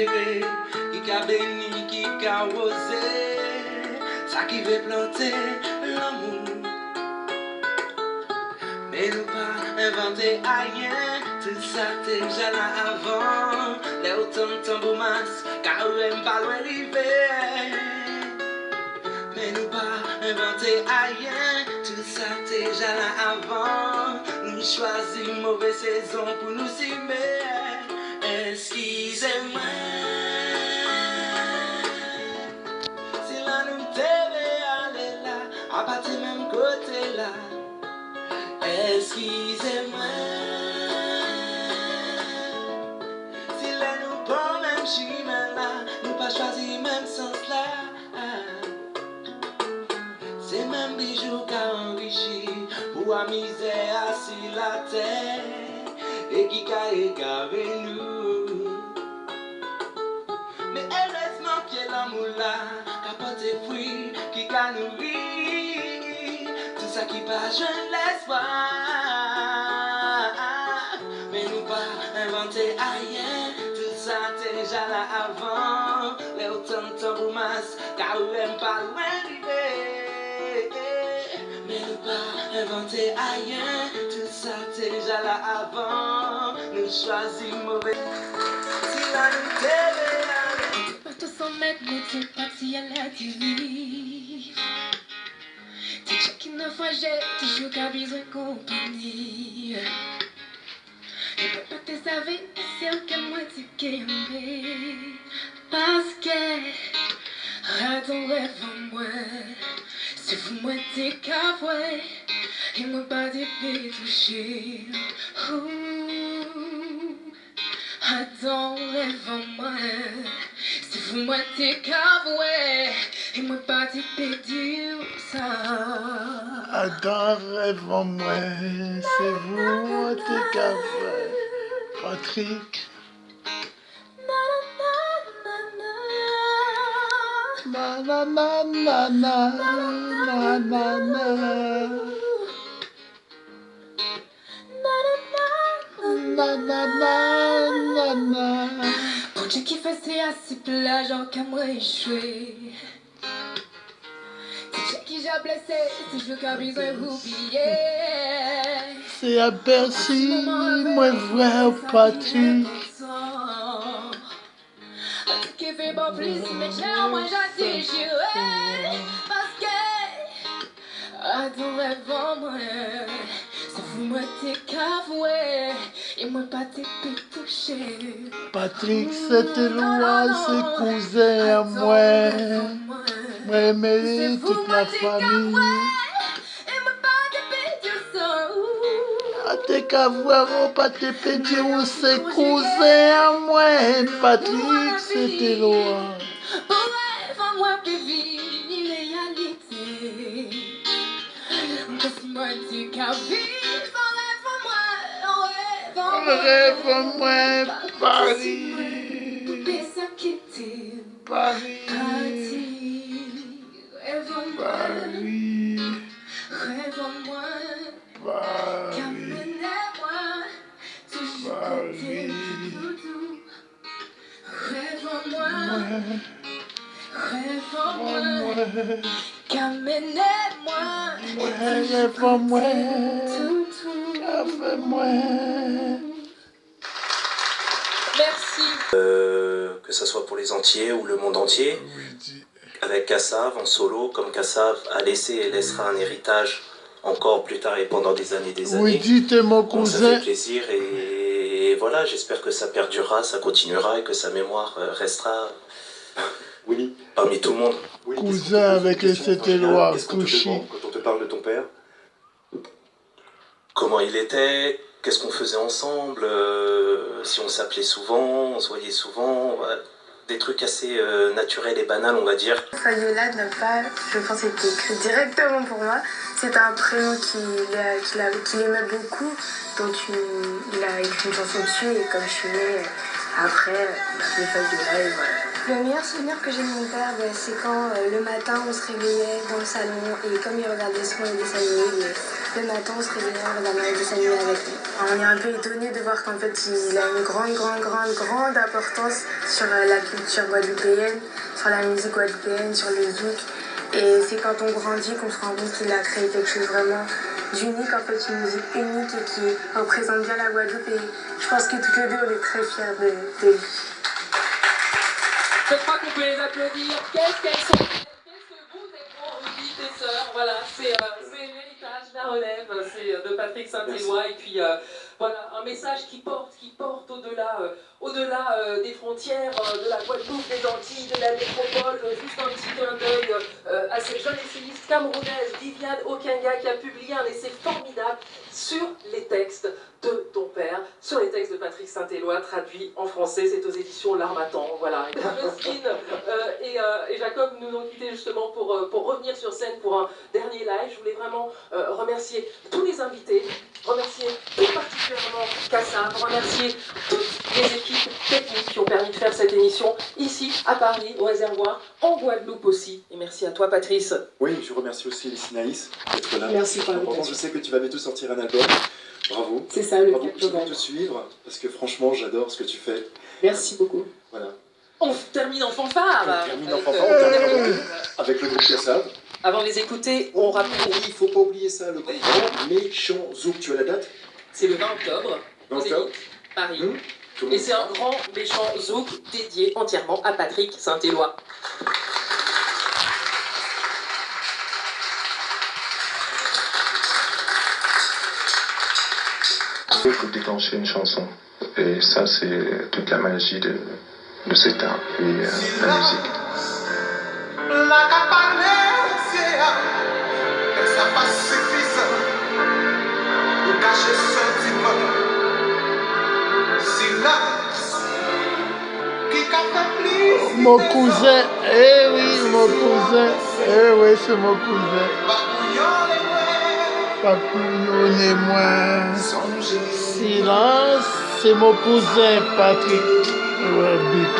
espérer, qui a béni, qui a osé, ça qui veut planter l'amour. Mais nous pas inventer rien, tout ça t'es déjà là avant. Les autant de tambour masse, car même pas loin d'arriver. Mais nous pas inventer rien, tout ça t'es déjà là avant. Nous choisissons mauvaise saison pour nous aimer. Excusez-moi, si là nous devait aller là, à partir même côté là. Excusez-moi, si là nous pas même chemin là, nous pas choisi même sens là. C'est même bijou qu'a enrichi pour la misère assis la terre et qui a égaré nous. Mais heureusement qu'il y a l'amour là, qu'a porté fruit, qui a nourri tout ça qui pas jeune l'espoir. Mais nous pas inventer rien, tout ça t'es déjà là avant. Les autant de temps pour masse, car même pas loin d'arriver. Mais nous pas inventer rien, tout ça t'es déjà là avant. Nous choisissons mauvais, si là nous devait aller. Pas tout s'en mettre, mais tu pas si elle a dû vivre. Tu sais qu'une fois j'ai toujours qu'à besoin de compagnie. Et peut-être que tu savais, c'est aucun moi tu qu'aimer. Parce que, à ton rêve en moi, si vous moi t'es cavoué, et moi pas t'es fait toucher. À ton rêve en moi, si vous moi t'es cavoué, et moi pas t'es fait dire ça. Adam rêve en moi, c'est vous, t'es café. Patrick. Na na na na na na na na. Na na na na na. Pour Dieu qui fait c'est assez plat, genre qu'à moi échoué. C'est qui j'ai blessé, c'est je qu'à besoin d'oublier. C'est aperçu, moi vrai Patrick. Qui fait pas plus, mais j'ai moi j'ai déchiré. Parce que, à ton rêve en moi, c'est vous moi t'es cavoué, et moi pas t'es pu toucher. Patrick, c'était loin, c'est cousin à moi. Moi, mais toute la famille. T'es qu'à voir, pas te péter, ou c'est cousin à moi. Patrick, c'était loin. Rêve en moi que vie ni réalité. Laisse-moi tu qu'à vivre, rêve en moi, rêve en moi. Rêve en moi, Paris. Poupée ça quitter. Paris. Rêve en moi. Paris. Rêve en moi. Paris. Amenez-moi toujours côté doudou. Rêve en moi. Rêve en moi. Amenez-moi. Rêve en moi. Rêve en moi. Merci. Que ça soit pour les entiers ou le monde entier, avec Kassav en solo, comme Kassav a laissé et laissera un héritage encore plus tard et pendant des années. Oui, dites mon Donc, ça cousin. fait plaisir et voilà, j'espère que ça perdurera, ça continuera et que sa mémoire restera parmi tout le monde. Cousin avec les Sétélois, Couchy. Quand on te parle de ton père, Comment il était, qu'est-ce qu'on faisait ensemble, si on s'appelait souvent, on se voyait souvent, voilà. Des trucs assez naturels et banals, on va dire. Fabiola de la part, je pense que c'était écrit directement pour moi. C'était un prénom qu'il aimait beaucoup, donc il a écrit une chanson dessus et comme je suis née après, il m'a appelé Fabiola et voilà. Le meilleur souvenir que j'ai de mon père, c'est quand le matin on se réveillait dans le salon et comme il regardait souvent les dessins animés, Le matin, on se réveillait, on regardait les dessins animés avec lui. On est un peu étonné de voir qu'en fait, il a une grande importance sur la culture guadeloupéenne, sur la musique guadeloupéenne, sur le zouk. Et c'est quand on grandit qu'on se rend compte qu'il a créé quelque chose vraiment d'unique, en fait, une musique unique et qui représente bien la Guadeloupe. Et je pense que tous les deux, on est très fiers de lui. Je crois qu'on peut les applaudir. Qu'est-ce qu'elles sont belles. Qu'est-ce que vous êtes bons, Rudy, tes sœurs. Voilà, c'est l'héritage, la relève, c'est de Patrick Saint-Éloi. Et puis voilà, un message qui porte au-delà des frontières de la Guadeloupe, des Antilles, de la métropole. Juste un petit clin d'œil à cette jeune essayiste camerounaise, Viviane Okenga, qui a publié un essai formidable sur les textes de ton père, sur les textes de Patrick Saint-Éloi, traduits en français. C'est aux éditions L'Harmattan. Voilà. Justine et Jacob nous ont quittés justement pour revenir sur scène pour un dernier live. Je voulais vraiment remercier tous les invités, remercier tout particulièrement Kassav, remercier toutes les équipes techniques qui ont permis de faire cette émission ici à Paris, au Réservoir, en Guadeloupe aussi. Et merci à toi, Patrice. Oui, je remercie aussi les Sinaïs d'être là. Merci pour l'invitation. Je sais que tu vas bientôt sortir un album. Bravo. C'est ça, le Bravo, 4 je vais novembre. te suivre parce que franchement, j'adore ce que tu fais. Merci beaucoup. Voilà. On termine en fanfare. On termine en fanfare, on termine avec le groupe Kassav. Avant de les écouter, on rappelle, Oui, il faut pas oublier ça, le grand méchant zouk. Tu as la date? c'est le 20 octobre, 20 au octobre. Zénith, Paris. Tout le Et monde. c'est un grand méchant zouk dédié entièrement à Patrick Saint-Éloi. Il faut déclencher une chanson. Et ça, c'est toute la magie de cet art, puis la musique. La capanesia, ça pas suffisant pour cacher sentiment. Silence qui capte plus. Mon cousin, eh oui, mon cousin, eh oui, c'est mon cousin. Papouillon et moi. Silence, c'est mon cousin Patrick. Ouais, big.